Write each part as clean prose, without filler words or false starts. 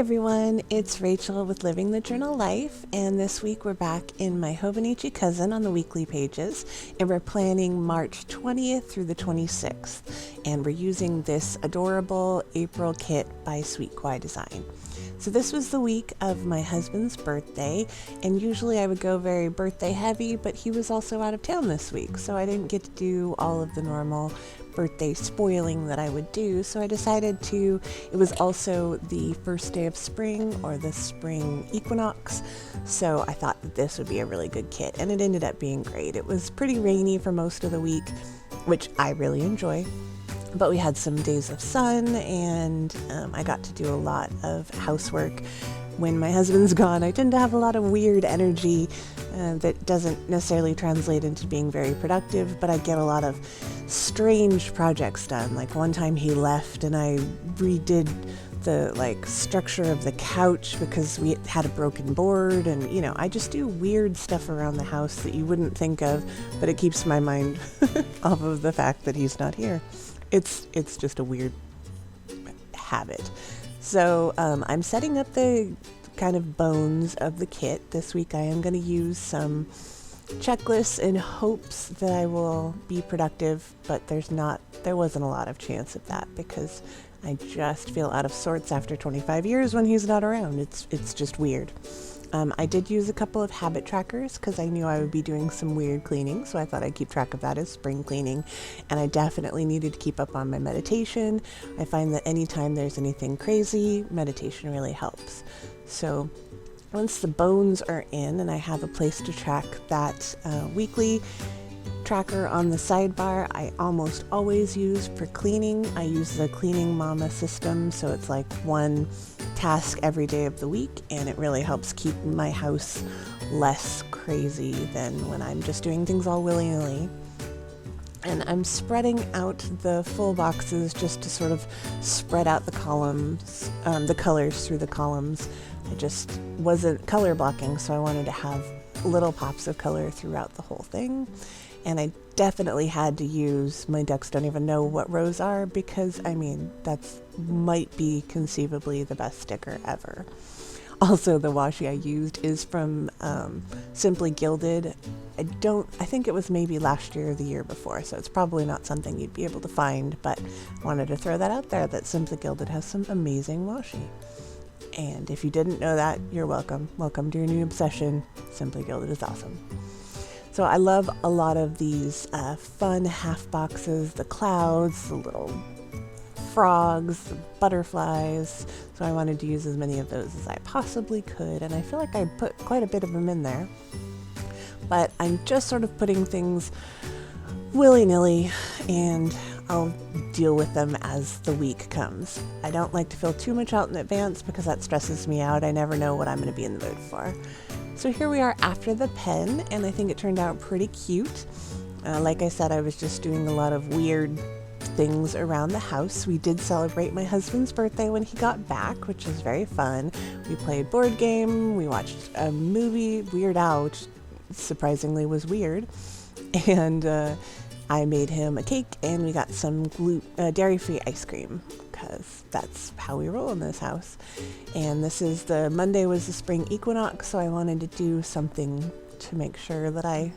everyone, it's Rachel with Living the Journal Life, and this week we're back in my Hobonichi Cousin on the weekly pages, and we're planning March 20th through the 26th, and we're using this adorable April kit by Sweet Kawaii Design. So this was the week of my husband's birthday, and usually I would go very birthday heavy, but he was also out of town this week, so I didn't get to do all of the normal birthday spoiling that I would do, so I decided to. It was also the first day of spring, or the spring equinox, so I thought that this would be a really good kit, and it ended up being great. It was pretty rainy for most of the week, which I really enjoy. But we had some days of sun, and I got to do a lot of housework. When my husband's gone, I tend to have a lot of weird energy that doesn't necessarily translate into being very productive, but I get a lot of strange projects done. Like one time he left and I redid the structure of the couch because we had a broken board, and I just do weird stuff around the house that you wouldn't think of, but it keeps my mind off of the fact that he's not here. It's just a weird habit. So I'm setting up the kind of bones of the kit. This week I am going to use some checklists in hopes that I will be productive, but there wasn't a lot of chance of that because I just feel out of sorts after 25 years when he's not around. It's just weird. I did use a couple of habit trackers because I knew I would be doing some weird cleaning, so I thought I'd keep track of that as spring cleaning. And I definitely needed to keep up on my meditation. I find that anytime there's anything crazy, meditation really helps. So once the bones are in and I have a place to track that weekly tracker on the sidebar, I almost always use for cleaning. I use the Cleaning Mama system, so it's like one task every day of the week, and it really helps keep my house less crazy than when I'm just doing things all willy-nilly. And I'm spreading out the full boxes just to sort of spread out the columns, the colors through the columns. I just wasn't color blocking, so I wanted to have little pops of color throughout the whole thing. And I definitely had to use, my ducks don't even know what rows are, because that's might be conceivably the best sticker ever. Also, the washi I used is from Simply Gilded. I think it was maybe last year or the year before, so it's probably not something you'd be able to find, but wanted to throw that out there, that Simply Gilded has some amazing washi. And if you didn't know that, you're welcome. Welcome to your new obsession. Simply Gilded is awesome. So I love a lot of these fun half boxes, the clouds, the little frogs, the butterflies. So I wanted to use as many of those as I possibly could, and I feel like I put quite a bit of them in there. But I'm just sort of putting things willy-nilly, and I'll deal with them as the week comes. I don't like to fill too much out in advance because that stresses me out. I never know what I'm going to be in the mood for. So here we are after the pen, and I think it turned out pretty cute. Like I said, I was just doing a lot of weird things around the house. We did celebrate my husband's birthday when he got back, which was very fun. We played board game, we watched a movie, Weird Al, which surprisingly was weird, and I made him a cake, and we got some dairy-free ice cream, because that's how we roll in this house. And Monday was the spring equinox, so I wanted to do something to make sure that I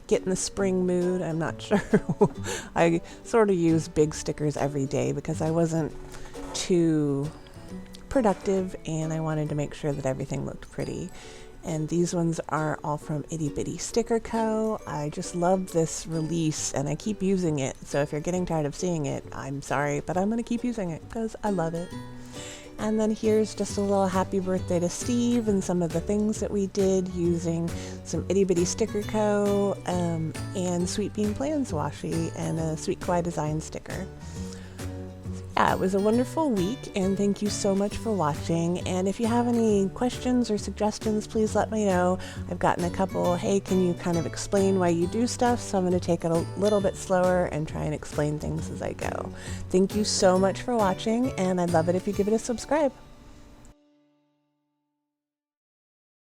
get in the spring mood. I'm not sure. I sort of use big stickers every day because I wasn't too productive, and I wanted to make sure that everything looked pretty. And these ones are all from Itty Bitty Sticker Co. I just love this release, and I keep using it. So if you're getting tired of seeing it, I'm sorry, but I'm going to keep using it because I love it. And then here's just a little happy birthday to Steve and some of the things that we did using some Itty Bitty Sticker Co. And Sweet Bean Plans washi and a Sweet Kawaii Design sticker. Yeah, it was a wonderful week, and thank you so much for watching. And if you have any questions or suggestions, please let me know. I've gotten a couple, hey, can you kind of explain why you do stuff? So I'm going to take it a little bit slower and try and explain things as I go. Thank you so much for watching, and I'd love it if you give it a subscribe.